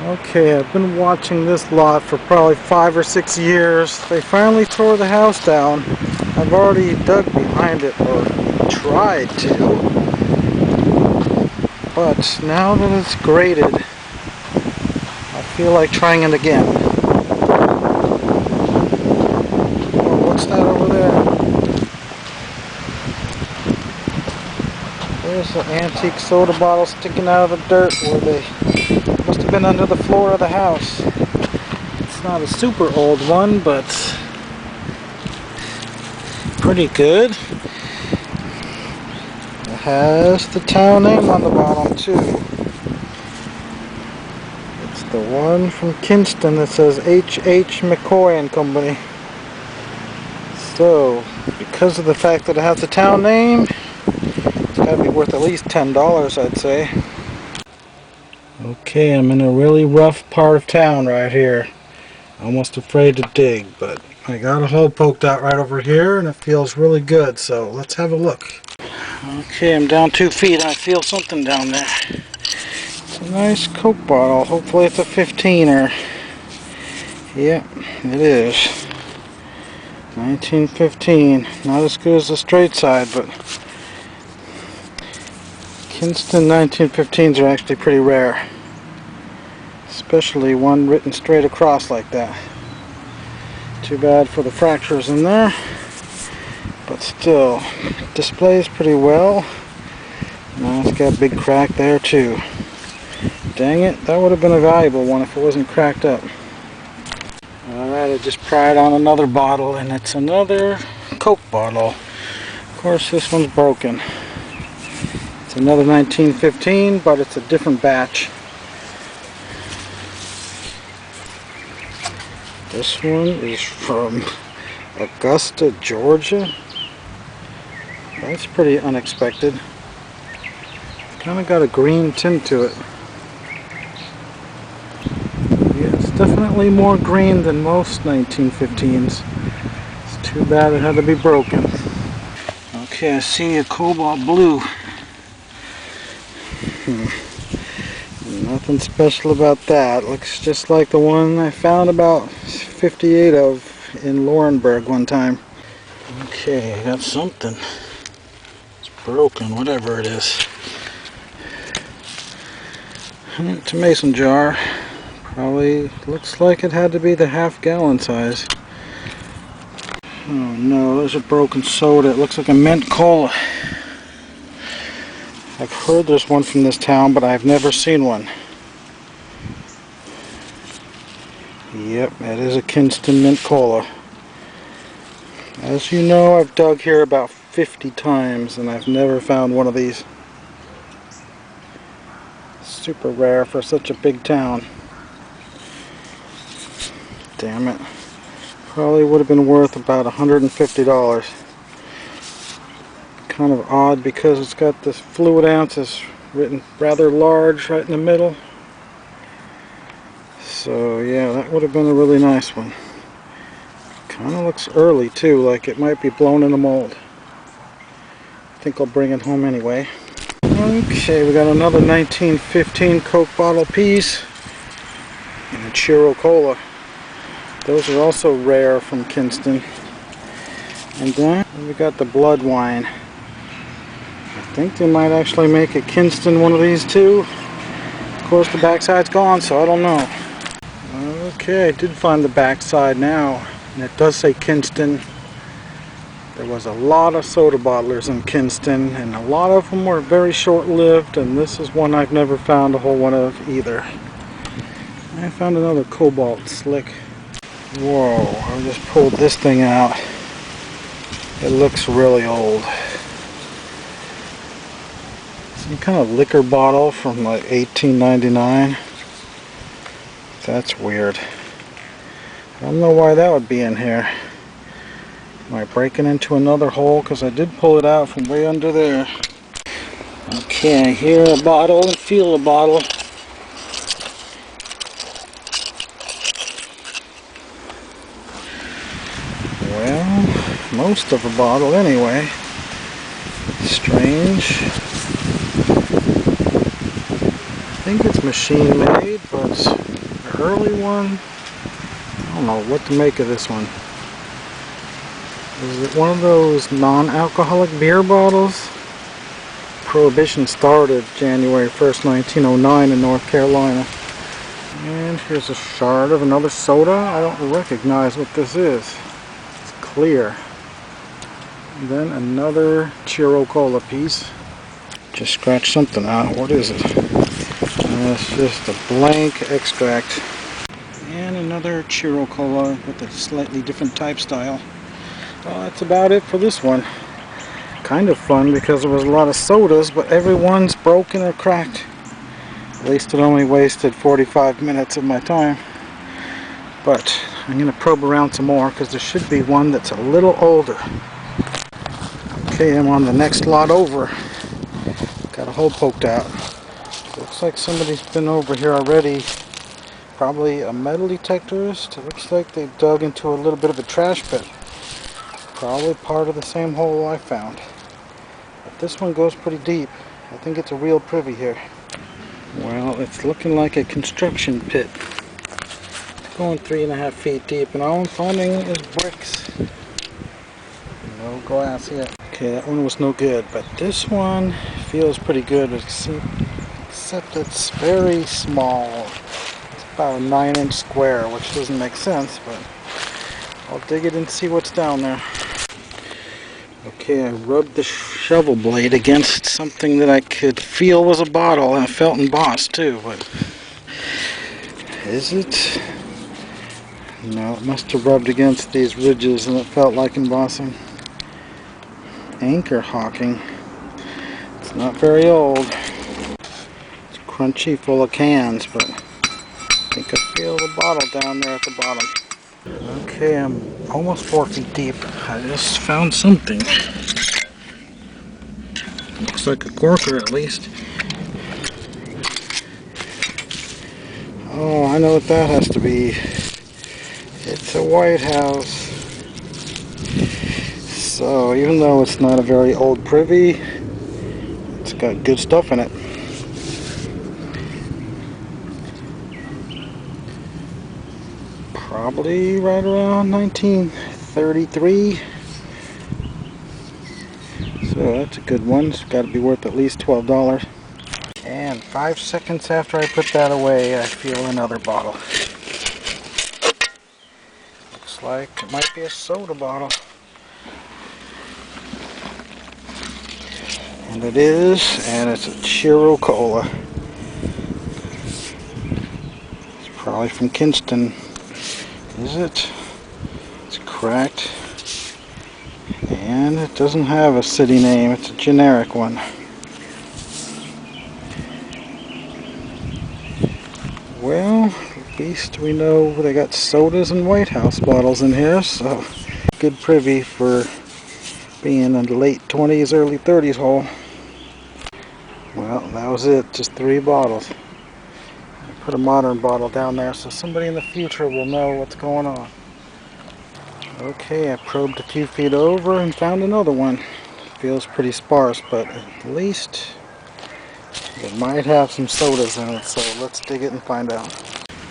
Okay, I've been watching this lot for probably 5 or 6 years. They finally tore the house down. I've already dug behind it, or tried to. But now that it's graded, I feel like trying it again. Oh, what's that over there? There's an antique soda bottle sticking out of the dirt where they must have been under the floor of the house. It's not a super old one, but pretty good. It has the town name on the bottom too. It's the one from Kinston that says H.H. McCoy and Company. So, because of the fact that it has the town name, it's got to be worth at least $10, I'd say. Okay, I'm in a really rough part of town right here. Almost afraid to dig, but I got a hole poked out right over here and it feels really good, so let's have a look. Okay, I'm down 2 feet and I feel something down there. It's a nice Coke bottle. Hopefully it's a 15er. Yep, it is. 1915. Not as good as the straight side, but Kinston 1915s are actually pretty rare. Especially one written straight across like that. Too bad for the fractures in there, but still, displays pretty well. Now it's got a big crack there too. Dang it, that would have been a valuable one if it wasn't cracked up. Alright, I just pried on another bottle, and it's another Coke bottle. Of course, this one's broken. It's another 1915, but it's a different batch. This one is from Augusta, Georgia. That's pretty unexpected. Kind of got a green tint to it. Yeah, it's definitely more green than most 1915s. It's too bad it had to be broken. Okay, I see a cobalt blue. Nothing special about that. Looks just like the one I found about 58 of in Laurenburg one time. Okay, I got something. It's broken, whatever it is. It's a mason jar. Probably looks like it had to be the half-gallon size. Oh no, there's a broken soda. It looks like a mint cola. I've heard there's one from this town, but I've never seen one. Yep, that is a Kinston mint cola. As you know, I've dug here about 50 times and I've never found one of these. Super rare for such a big town. Damn it. Probably would have been worth about $150. Kind of odd because it's got this fluid ounces written rather large right in the middle. So yeah, that would have been a really nice one. Kind of looks early too, like it might be blown in a mold. I think I'll bring it home anyway. Okay, we got another 1915 Coke bottle piece and a Chiro Cola. Those are also rare from Kinston. And then we got the blood wine. I think they might actually make a Kinston one of these too. Of course the backside's gone, so I don't know. Okay, I did find the backside now, and it does say Kinston. There was a lot of soda bottlers in Kinston, and a lot of them were very short-lived, and this is one I've never found a whole one of either. I found another cobalt slick. Whoa, I just pulled this thing out. It looks really old. Some kind of liquor bottle from like 1899. That's weird. I don't know why that would be in here. Am I breaking into another hole? Because I did pull it out from way under there. Okay, I hear a bottle and feel a bottle. Well, most of a bottle anyway. Strange. think it's machine made, but the early one, I don't know what to make of this one. Is it one of those non-alcoholic beer bottles? Prohibition started January 1st, 1909 in North Carolina. And here's a shard of another soda. I don't recognize what this is. It's clear. And then another Chiro Cola piece. Just scratch something out. What is it? It's just a blank extract. And another Chiro Cola with a slightly different type style. Well, that's about it for this one. Kind of fun because there was a lot of sodas, but everyone's broken or cracked. At least it only wasted 45 minutes of my time. But I'm going to probe around some more because there should be one that's a little older. Okay, I'm on the next lot over. Got a hole poked out. Looks like somebody's been over here already. Probably a metal detectorist. It looks like they dug into a little bit of a trash pit. Probably part of the same hole I found. But this one goes pretty deep. I think it's a real privy here. Well, it's looking like a construction pit. It's going 3.5 feet deep, and all I'm finding is bricks. No glass yet. Okay, that one was no good, but this one feels pretty good, except it's very small. It's about a 9-inch square, which doesn't make sense, but I'll dig it and see what's down there. Okay, I rubbed the shovel blade against something that I could feel was a bottle. I felt embossed too, but is it? No, it must have rubbed against these ridges and it felt like embossing. Anchor hawking. It's not very old. It's crunchy, full of cans, but I think I feel the bottle down there at the bottom. Okay, I'm almost 4 feet deep. I just found something. Looks like a corker at least. Oh, I know what that has to be. It's a White House. So even though it's not a very old privy, it's got good stuff in it. Probably right around 1933. So that's a good one. It's got to be worth at least $12. And 5 seconds after I put that away, I feel another bottle. Looks like it might be a soda bottle. And it is, and it's a Chiro Cola. It's probably from Kinston. Is it? It's cracked. And it doesn't have a city name, it's a generic one. Well, at least we know they got sodas and White House bottles in here, so good privy for being in the late 20s, early 30s hole. Well, that was it, just 3 bottles. I put a modern bottle down there so somebody in the future will know what's going on. Okay, I probed a few feet over and found another one. Feels pretty sparse, but at least it might have some sodas in it, so let's dig it and find out.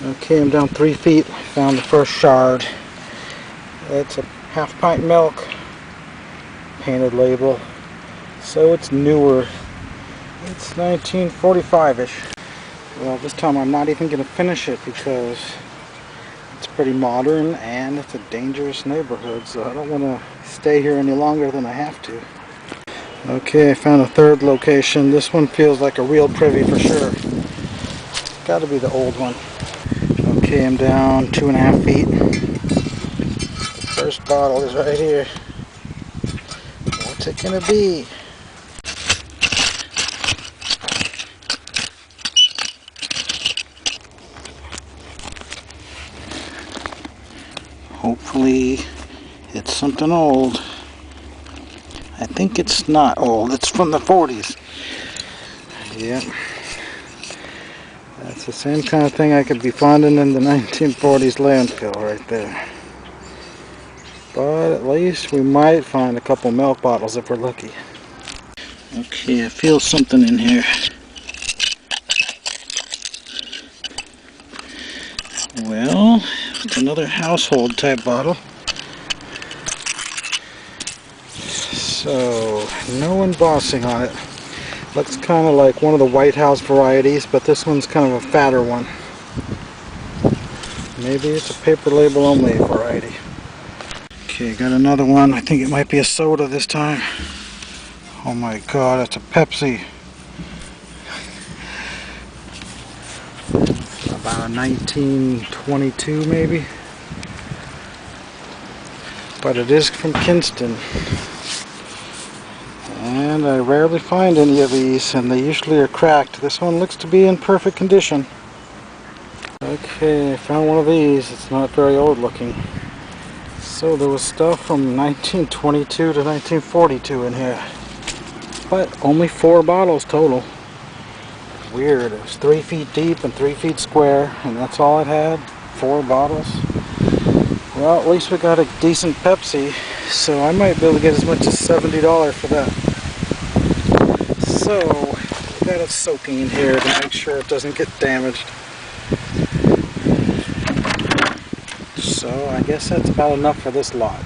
Okay, I'm down 3 feet. Found the first shard. It's a half pint milk. Painted label. So it's newer. It's 1945-ish. Well, this time I'm not even going to finish it because it's pretty modern and it's a dangerous neighborhood, so I don't want to stay here any longer than I have to. Okay, I found a third location. This one feels like a real privy for sure. Got to be the old one. Okay, I'm down 2.5 feet. The first bottle is right here. What's it gonna be? Hopefully it's something old. I think it's not old. It's from the 40s. Yeah. That's the same kind of thing I could be finding in the 1940s landfill right there. But at least we might find a couple milk bottles if we're lucky. Okay, I feel something in here. Well, it's another household type bottle. So, no embossing on it. Looks kind of like one of the White House varieties, but this one's kind of a fatter one. Maybe it's a paper label only variety. Okay, got another one. I think it might be a soda this time. Oh my god, it's a Pepsi. About a 1922 maybe. But it is from Kinston. And I rarely find any of these, and they usually are cracked. This one looks to be in perfect condition. Okay, I found one of these. It's not very old looking. So there was stuff from 1922 to 1942 in here. But only 4 bottles total. Weird. It was 3 feet deep and 3 feet square, and that's all it had. 4 bottles. Well, at least we got a decent Pepsi, so I might be able to get as much as $70 for that. So, we got it soaking in here to make sure it doesn't get damaged. So, I guess that's about enough for this lot.